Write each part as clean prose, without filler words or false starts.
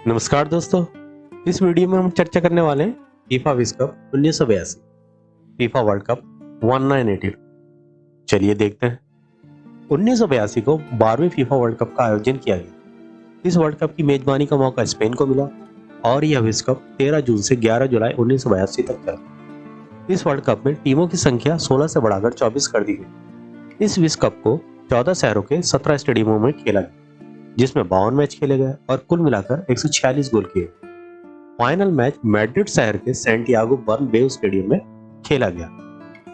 नमस्कार दोस्तों, इस वीडियो में हम चर्चा करने वाले हैं फीफा विश्व कप 1982 फीफा वर्ल्ड कप 1982। चलिए देखते हैं। 1982 को 12वें फीफा वर्ल्ड कप का आयोजन किया गया। इस वर्ल्ड कप की मेजबानी का मौका स्पेन को मिला और यह विश्व कप 13 जून से 11 जुलाई 1982 तक चला। इस वर्ल्ड कप में टीमों की संख्या 16 से बढ़ाकर 24 कर दी गई। इस विश्व कप को 14 शहरों के 17 स्टेडियमों में खेला गया, जिसमें 52 मैच खेले गए और कुल मिलाकर 146 गोल किए। फाइनल मैच मैड्रिड शहर के सैंटियागो बर्नबेउ स्टेडियम में खेला गया।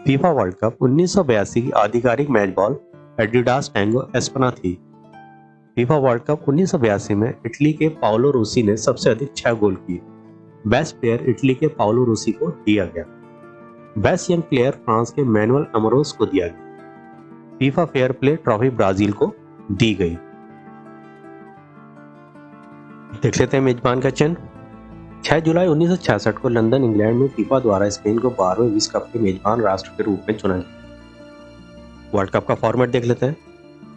फीफा वर्ल्ड कप 1982 की आधिकारिक मैच बॉल एडिडास टैंगो एस्पना थी। फीफा वर्ल्ड कप 1982 में इटली के पाओलो रूसी ने सबसे अधिक 6 गोल किए। बेस्ट प्लेयर इटली के पाओलो रूसी को दिया गया। बेस्ट यंग प्लेयर फ्रांस के मैनुअल अमरोस को दिया गया। FIFA fair play trophy Brazil को दी गई। देख लेते हैं मेजबान का चयन। 6 जुलाई 1966 को लंदन इंग्लैंड में फीफा द्वारा स्पेन को 12वें विश्व कप के मेजबान राष्ट्र के रूप में चुना गया। वर्ल्ड कप का फॉर्मेट देख लेते हैं।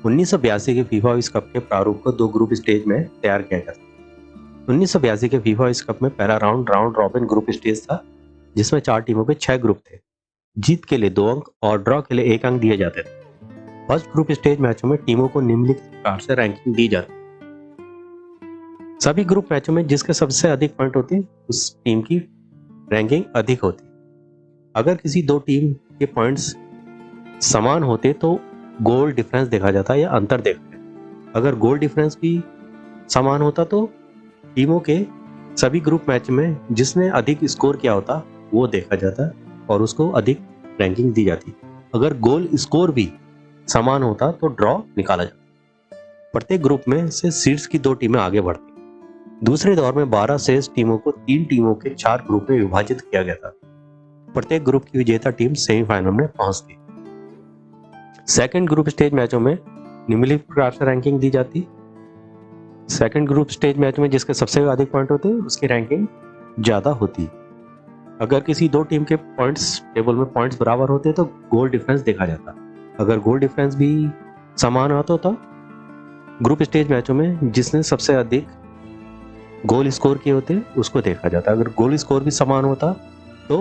1982 के फीफा विश्व कप के प्रारूप को 2 ग्रुप स्टेज में तैयार किया गया था। 1982 के फीफा विश्व कप में पहला राउंड रॉबिन ग्रुप स्टेज था, जिसमें 4 टीमों के 6 ग्रुप थे। जीत के लिए 2 अंक और ड्रॉ के लिए 1 अंक दिए जाते थे। फर्स्ट ग्रुप स्टेज मैचों में टीमों को निम्नलिखित प्रकार से रैंकिंग दी जाती। सभी ग्रुप मैचों में जिसके सबसे अधिक पॉइंट होते उस टीम की रैंकिंग अधिक होती। अगर किसी 2 टीम के पॉइंट्स समान होते तो गोल डिफरेंस देखा जाता या अंतर देखते। अगर गोल डिफरेंस भी समान होता तो टीमों के सभी ग्रुप मैच में जिसने अधिक स्कोर किया होता वो देखा जाता और उसको अधिक रैंकिंग दी जाती। अगर गोल स्कोर भी समान होता तो ड्रॉ निकाला जाता। प्रत्येक ग्रुप में से शीर्ष की 2 टीमें आगे बढ़ती। दूसरे दौर में 12 शेष टीमों को 3 टीमों के 4 ग्रुप में विभाजित किया गया था। प्रत्येक ग्रुप की विजेता टीम सेमीफाइनल में पहुंचती। सेकंड ग्रुप स्टेज मैचों में निम्नलिखित प्रकार से रैंकिंग दी जाती। सेकंड ग्रुप स्टेज मैच में जिसके सबसे अधिक पॉइंट होते उसकी रैंकिंग ज्यादा होती। अगर किसी 2 टीम के पॉइंट्स टेबल में पॉइंट्स बराबर होते तो गोल डिफरेंस देखा जाता। अगर गोल डिफरेंस भी समान आता तो ग्रुप स्टेज मैचों में जिसने सबसे अधिक गोल स्कोर किए होते उसको देखा जाता। अगर गोल स्कोर भी समान होता तो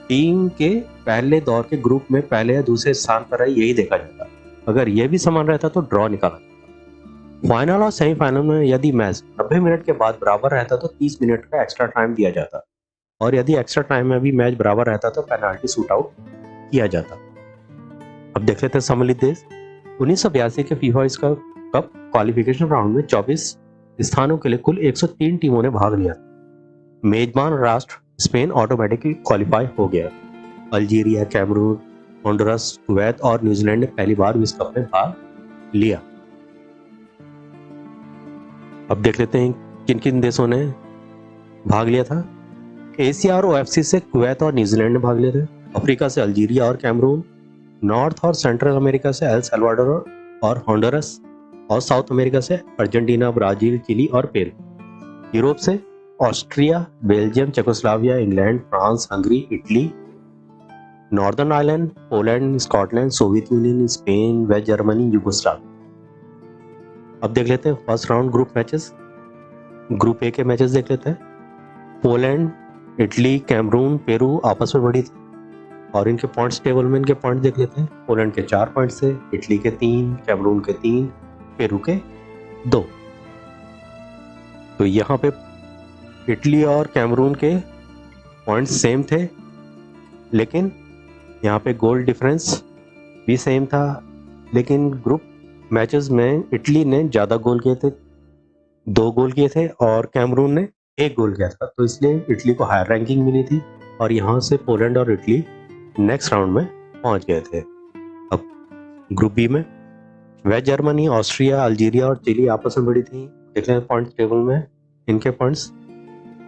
टीम के पहले दौर के ग्रुप में पहले या दूसरे स्थान पर है यही देखा जाता। अगर यह भी समान रहता तो ड्रॉ निकाला जाता। फाइनल और सेमीफाइनल में यदि मैच 90 मिनट के बाद बराबर रहता तो 30 मिनट का एक्स्ट्रा टाइम दिया जाता और यदि एक्स्ट्रा टाइम में भी मैच बराबर रहता तो पेनाल्टी शूट आउट किया जाता। अब देख लेते हैं सम्मिलित देश। 1982 के फीफा विश्व कप क्वालिफिकेशन राउंड में 24 स्थानों के लिए कुल 103 टीमों ने भाग लिया। मेजबान राष्ट्र स्पेन ऑटोमेटिकली क्वालिफाई हो गया। अल्जीरिया, कैमरून, होंडुरास, कुवैत और न्यूजीलैंड ने पहली बार विश्व कप में भाग लिया। अब देख लेते हैं किन किन देशों ने भाग लिया था। एशिया और ओएफसी से कुवैत और न्यूजीलैंड ने भाग लिया था। अफ्रीका से अल्जीरिया और कैमरून, नॉर्थ और सेंट्रल अमेरिका से एल साल्वाडोर और होंडुरास और साउथ अमेरिका से अर्जेंटीना, ब्राजील, चिली और पेरू। यूरोप से Austria, Belgium, Czechoslovakia, England, France, Hungary, Italy, Northern Ireland, Poland, Scotland, Soviet Union, Spain, West Germany, Yugoslavia. अब देख लेते हैं first round group matches. Group A के matches देख लेते हैं। पोलैंड, इटली, कैमरून, पेरू आपस में बढ़ी थी और इनके पॉइंट्स टेबल में इनके पॉइंट देख लेते हैं। पोलैंड के 4 पॉइंट्स थे, इटली के 3, कैमरून के 3, पेरू के 2। तो यहाँ पे इटली और कैमरून के पॉइंट्स सेम थे, लेकिन यहाँ पे गोल डिफरेंस भी सेम था। लेकिन ग्रुप मैचेस में इटली ने ज़्यादा गोल किए थे, 2 गोल किए थे और कैमरून ने 1 गोल किया था, तो इसलिए इटली को हायर रैंकिंग मिली थी और यहाँ से पोलैंड और इटली नेक्स्ट राउंड में पहुँच गए थे। अब ग्रुप बी में वेस्ट जर्मनी, ऑस्ट्रिया, अल्जीरिया और चिली आपस में बढ़ी थी। देख लें पॉइंट टेबल में इनके पॉइंट्स।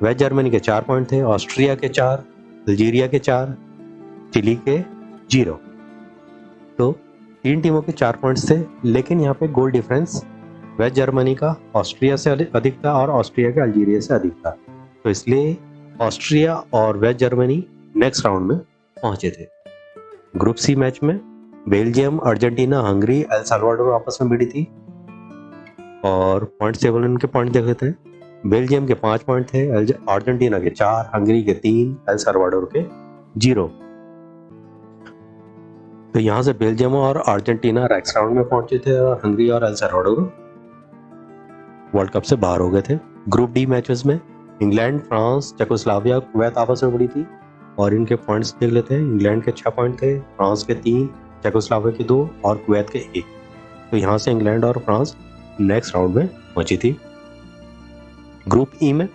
वेस्ट जर्मनी के 4 पॉइंट थे, ऑस्ट्रिया के 4, अल्जीरिया के 4, चिली के 0। तो 3 टीमों के 4 पॉइंट्स थे, लेकिन यहाँ पे गोल डिफरेंस वेस्ट जर्मनी का ऑस्ट्रिया से अधिक था और ऑस्ट्रिया का अल्जीरिया से अधिक था, तो इसलिए ऑस्ट्रिया और वेस्ट जर्मनी नेक्स्ट राउंड में पहुंचे थे। ग्रुप सी मैच में Belgium, Argentina, Hungary, El Salvador आपस में भिड़ी थी और पॉइंट टेबल इनके पॉइंट देख लेते हैं। बेल्जियम के 5 पॉइंट थे, अर्जेंटीना के 4, हंगरी के 3, एल साल्वाडोर के 0। तो यहाँ से बेल्जियम और अर्जेंटीना नेक्स्ट राउंड में पहुंचे थे और हंगरी और एल साल्वाडोर वर्ल्ड कप से बाहर हो गए थे। ग्रुप डी मैचेस में इंग्लैंड, फ्रांस, चेकोस्लोवाकिया, कुवैत आपस में भिड़ी थी और इनके पॉइंट्स देख लेते हैं। इंग्लैंड के 6 पॉइंट थे, फ्रांस के 3, चेकोस्लोवाकिया के 2 और कुवैत के 1। तो यहाँ से इंग्लैंड और फ्रांस नेक्स्ट राउंड में पहुंची थी। ग्रुप ई में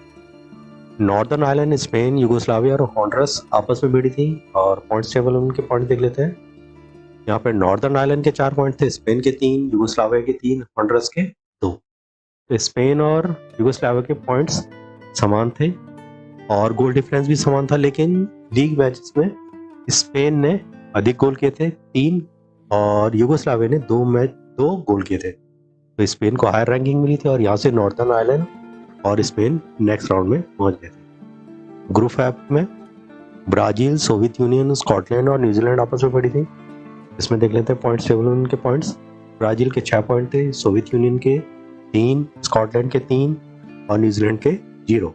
नॉर्दर्न आयरलैंड, स्पेन, यूगोस्लाविया और हॉन्डुरस आपस में भिड़ी थी और पॉइंट्स टेबल उनके पॉइंट देख लेते हैं। यहाँ पे नॉर्दर्न आयरलैंड के 4 पॉइंट थे, स्पेन के 3, यूगोस्लाविया के 3, हॉन्डुरस के 2। तो स्पेन और यूगोस्लाविया के पॉइंट्स समान थे और गोल डिफरेंस भी समान था, लेकिन लीग मैचेस में स्पेन ने अधिक गोल किए थे 3 और यूगोस्लाविया ने 2 गोल किए थे। तो स्पेन को हायर रैंकिंग मिली थी और यहाँ से नॉर्दर्न आयरलैंड और स्पेन नेक्स्ट राउंड में पहुंच गए थे। ग्रुप एफ में ब्राजील, सोवियत यूनियन, स्कॉटलैंड और न्यूजीलैंड आपस में पड़ी थी। इसमें देख लेते हैं पॉइंट्स टेबल उनके पॉइंट्स। ब्राजील के 6 पॉइंट थे, सोवियत यूनियन के 3, स्कॉटलैंड के 3 और न्यूजीलैंड के 0।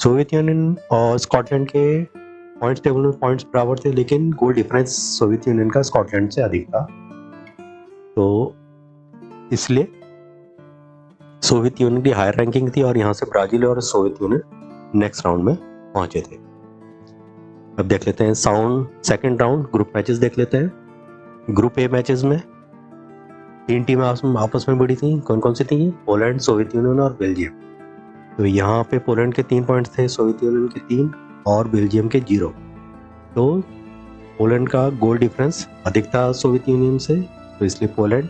सोवियत यूनियन और स्कॉटलैंड के पॉइंट्स टेबल में पॉइंट्स बराबर थे, लेकिन गोल डिफरेंस सोवियत यूनियन का स्कॉटलैंड से अधिक था। तो इसलिए सोवियत यूनियन की हायर रैंकिंग थी और यहाँ से ब्राजील और सोवियत यूनियन नेक्स्ट राउंड में पहुंचे थे। अब देख लेते हैं सेकंड राउंड ग्रुप मैचेस देख लेते हैं। ग्रुप ए मैचेस में 3 टीमें आपस में भिड़ी थी। कौन कौन सी थी? पोलैंड, सोवियत यूनियन और बेल्जियम। तो यहाँ पे पोलैंड के 3 पॉइंट थे, सोवियत यूनियन के 3 और बेल्जियम के 0। तो पोलैंड का गोल डिफरेंस अधिक था सोवियत यूनियन से, तो इसलिए पोलैंड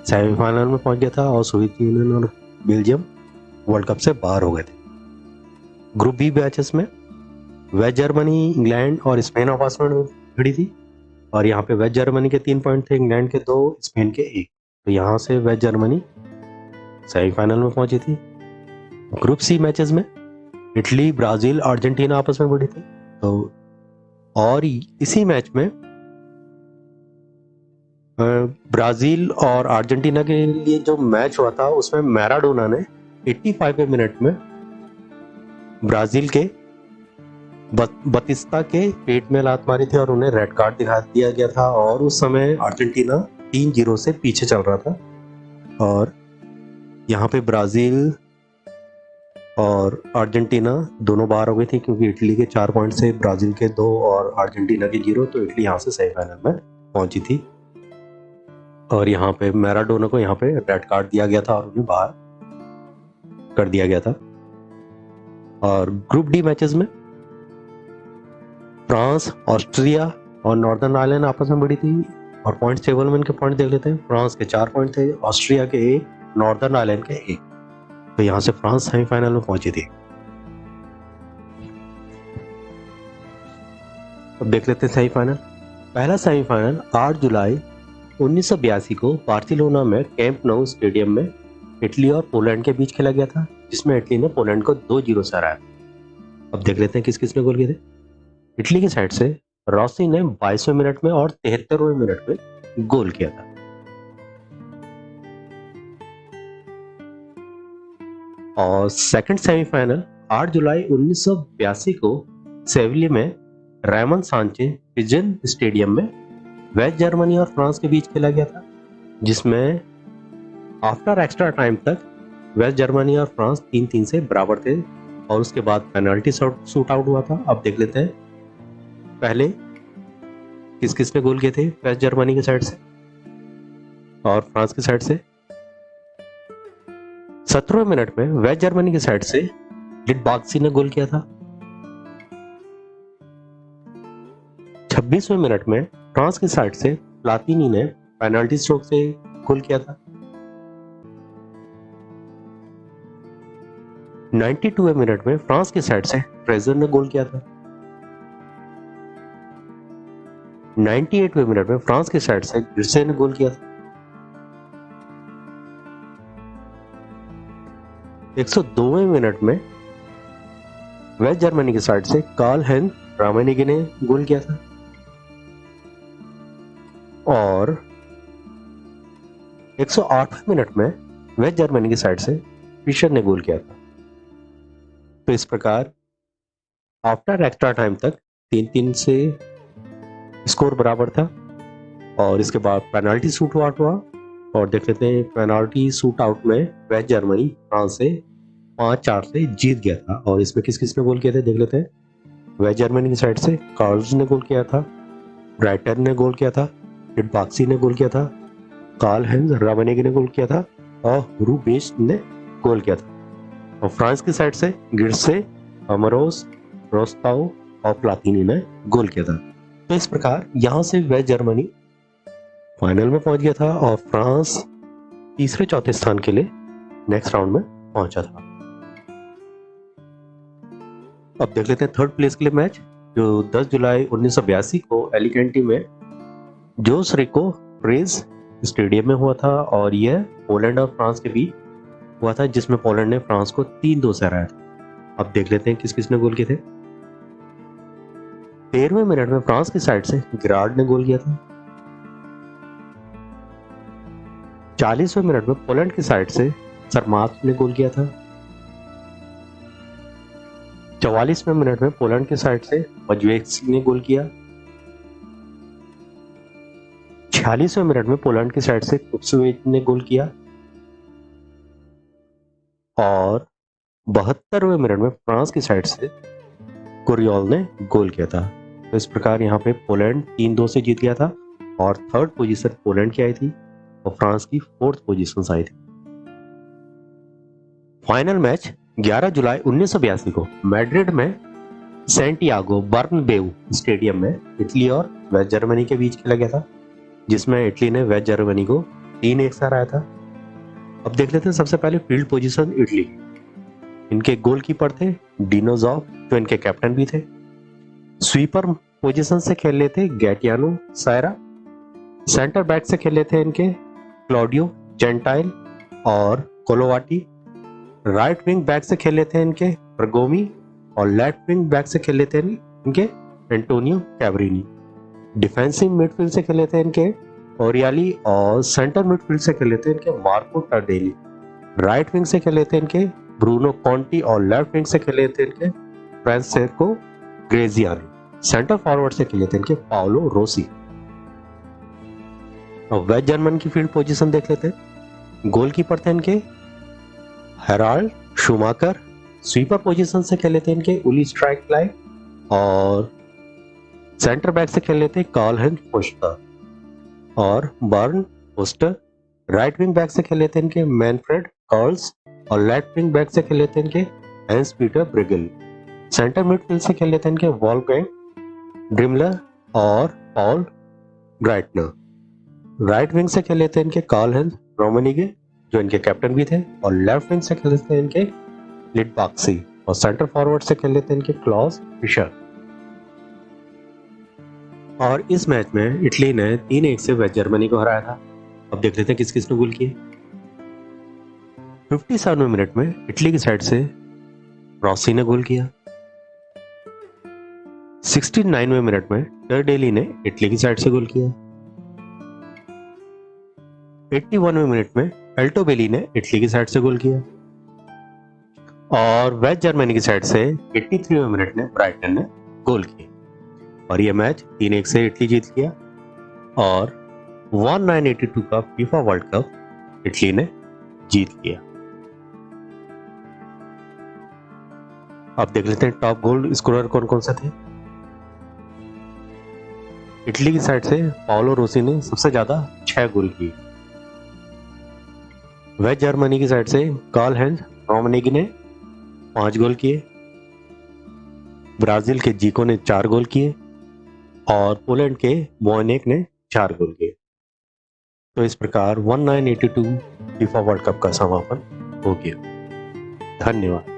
सेमीफाइनल में पहुंच गया था और सोवियत यूनियन और बेल्जियम वर्ल्ड कप से बाहर हो गए थे। ग्रुप बी मैचेस में वेस्ट जर्मनी, इंग्लैंड और स्पेन आपस में भिड़ी थी और यहाँ पे वेस्ट जर्मनी के 3 पॉइंट थे, इंग्लैंड के 2, स्पेन के 1। तो यहाँ से वेस्ट जर्मनी सेमीफाइनल में पहुंची थी। ग्रुप सी मैचेस में इटली, ब्राजील, अर्जेंटीना आपस में भिड़ी थी। तो और इसी मैच में ब्राजील और अर्जेंटीना के लिए जो मैच हुआ था उसमें मैराडोना ने 85वें मिनट में ब्राजील के बतिस्ता के पेट में लात मारी थी और उन्हें रेड कार्ड दिखा दिया गया था और उस समय अर्जेंटीना 3-0 से पीछे चल रहा था और यहाँ पे ब्राजील और अर्जेंटीना दोनों बाहर हो गई थी क्योंकि इटली के 4 पॉइंट से, ब्राजील के 2 और अर्जेंटीना के 0। तो इटली यहाँ से सेमीफाइनल में पहुंची थी और यहाँ पे मैराडोना को यहाँ पे रेड कार्ड दिया गया था और उन्हें बाहर कर दिया गया था। और ग्रुप डी मैचेस में फ्रांस, ऑस्ट्रिया और नॉर्दर्न आयरलैंड आपस में भिड़ी थी और पॉइंट्स टेबल में इनके पॉइंट देख लेते हैं। फ्रांस के 4 पॉइंट थे, ऑस्ट्रिया के 1, नॉर्दर्न आयरलैंड के 1। तो यहाँ से फ्रांस सेमीफाइनल में पहुंची थी। अब देख लेते हैं सेमीफाइनल। पहला सेमीफाइनल 8 जुलाई 1982 को बार्सिलोना में कैंप nou स्टेडियम में इटली और पोलैंड के बीच खेला गया था, जिसमें इटली ने पोलैंड को 2-0 से हराया। अब देख लेते हैं किस किस ने गोल किए थे। इटली की साइड से रॉसी ने 22वें मिनट में और 73वें मिनट में गोल किया था। और सेकंड सेमीफाइनल 8 जुलाई 1982 को सेविली में रेमन सांचेज पिजन स्टेडियम में वेस्ट जर्मनी और फ्रांस के बीच खेला गया था, जिसमें आफ्टर एक्स्ट्रा टाइम तक वेस्ट जर्मनी और फ्रांस 3-3 से बराबर थे और उसके बाद पेनल्टी शूट आउट हुआ था। अब देख लेते हैं पहले किस किस ने गोल किए थे वेस्ट जर्मनी की साइड से और फ्रांस की साइड से। 17वें मिनट में वेस्ट जर्मनी की साइड से लिटबाक्सी ने गोल किया था। 26वें मिनट में फ्रांस की साइड से प्लातिनी ने पेनल्टी स्ट्रोक से गोल किया था। 92वें मिनट में फ्रांस की साइड से फ्रेजर ने गोल किया था। 98वें मिनट में फ्रांस की साइड से गिरसे ने गोल किया था। 102वें मिनट में वेस्ट जर्मनी की साइड से कार्ल हेंज रामेनिगे ने गोल किया था और 108वें मिनट में वेस्ट जर्मनी की साइड से फिशर ने गोल किया था। तो इस प्रकार आफ्टर एक्स्ट्रा टाइम तक 3-3 से स्कोर बराबर था और इसके बाद पेनाल्टी शूट आउट हुआ और देख लेते हैं पेनाल्टी शूट आउट में वेस्ट जर्मनी फ्रांस से 5-4 से जीत गया था। और इसमें किस किस ने गोल किया था देख लेते हैं। वेस्ट जर्मनी की साइड से कार्ल्स ने गोल किया था, ब्राइटन ने गोल किया था, लिडबाक्सी ने गोल किया था, कार्ल हेंज रामनेगी ने गोल किया था और रूबेश ने गोल किया था। और फ्रांस की साइड से गिरसे, अमरोस, रोस्ताओ और प्लातिनी ने गोल किया था। तो इस प्रकार यहाँ से वेस्ट जर्मनी फाइनल में पहुंच गया था और फ्रांस तीसरे चौथे स्थान के लिए नेक्स्ट राउंड में पहुंचा था। अब देख लेते हैं थर्ड प्लेस के लिए मैच जो 10 जुलाई 1982 को एलिकेंटी में जोस रिको प्रेस स्टेडियम में हुआ था और यह पोलैंड और फ्रांस के बीच हुआ था जिसमें पोलैंड ने फ्रांस को 3-2 से हराया था। अब देख लेते हैं किस किस ने गोल किए थे। 13वें मिनट में फ्रांस की साइड से गिरार्ड ने गोल किया था। 40वें मिनट में पोलैंड की साइड से सरमात ने गोल किया था। 44वें मिनट में पोलैंड की साइड से मजवेक्सी ने गोल किया। 46वें मिनट में पोलैंड की साइड से कुप्सवेज ने गोल किया और 72वें मिनट में फ्रांस की साइड से कोरियोल ने गोल किया था। तो इस प्रकार यहाँ पे पोलैंड 3-2 से जीत गया था और थर्ड पोजीशन पोलैंड की आई थी और फ्रांस की फोर्थ पोजीशन आई थी। फाइनल मैच 11 जुलाई 1982 को मैड्रिड में सैंटियागो बर्नबेउ स्टेडियम में इटली और वेस्ट जर्मनी के बीच खेला गया था जिसमें इटली ने वेस्ट जर्मनी को 3-1 से हराया था। अब देख लेते हैं सबसे पहले फील्ड पोजीशन इटली। इनके गोलकीपर थे डिनोजॉव जो इनके कैप्टन भी थे। स्वीपर पोजीशन से खेल रहे थे गैटियानो सायरा। सेंटर बैक से खेल रहे थे इनके क्लॉडियो जेंटाइल और कोलोवाटी। राइट विंग बैक से खेल रहे थे इनके प्रगोमी और लेफ्ट विंग बैक से खेल रहे थे इनके एंटोनियो कैबरिनी। डिफेंसिव मिडफील्ड से खेले थे इनके ओरियाली और सेंटर मिडफील्ड से खेले थे इनके मार्को टार्डेली। राइट विंग से खेले थे इनके ब्रूनो कॉन्टी और लेफ्ट विंग से खेले थे इनके फ्रांसेस्को ग्रेजियानी। सेंटर फॉरवर्ड से खेले थे इनके पाओलो रोसी। और वेस्ट जर्मन की फील्ड पोजीशन देख लेते हैं। गोलकीपर थे इनके हेराल्ड शूमाकर। स्वीपर पोजीशन से खेले थे इनके उली स्ट्राइकलाइन और सेंटर बैक से खेल लेते कार्ल हेंज पोस्टर और burn poster. Right wing back से खेल लेते इनके मैनफ्रेड कार्ल्स और लेफ्ट विंग बैक से खेल लेते इनके हैंस पीटर ब्रिगल। सेंटर मिडफील्ड से खेल लेते इनके वॉल्फगैंग ड्रिमलर और पॉल ग्राइटनर। राइट विंग से खेल लेते इनके कार्ल हेंज रोमनिगे जो इनके कैप्टन भी थे और लेफ्ट विंग से खेल लेते इनके लिडबाक्सी और सेंटर फॉरवर्ड से खेल लेते इनके क्लॉस फिशर। और इस मैच में इटली ने 3-1 से वेस्ट जर्मनी को हराया था। अब देख लेते हैं किस किस ने गोल किए। 57वें मिनट में इटली की साइड से रॉसी ने गोल किया। 69वें मिनट में टार्डेली ने इटली की साइड से गोल किया। 81वें मिनट में एल्टोबेली ने इटली की साइड से गोल किया और वेस्ट जर्मनी की साइड से 83वें मिनट में ब्राइटन ने गोल किया और यह मैच 3-1 से इटली जीत गया और 1982 का फीफा वर्ल्ड कप इटली ने जीत लिया। अब देख लेते हैं टॉप गोल स्कोरर कौन कौन से थे। इटली की साइड से पाओलो रोसी ने सबसे ज्यादा 6 गोल किए। वेस्ट जर्मनी की साइड से कार्ल हेंज रोमनेगी ने 5 गोल किए। ब्राजील के जीको ने 4 गोल किए और पोलैंड के वॉयनेक ने 4 गोल किए। तो इस प्रकार 1982 फीफा वर्ल्ड कप का समापन हो गया। धन्यवाद।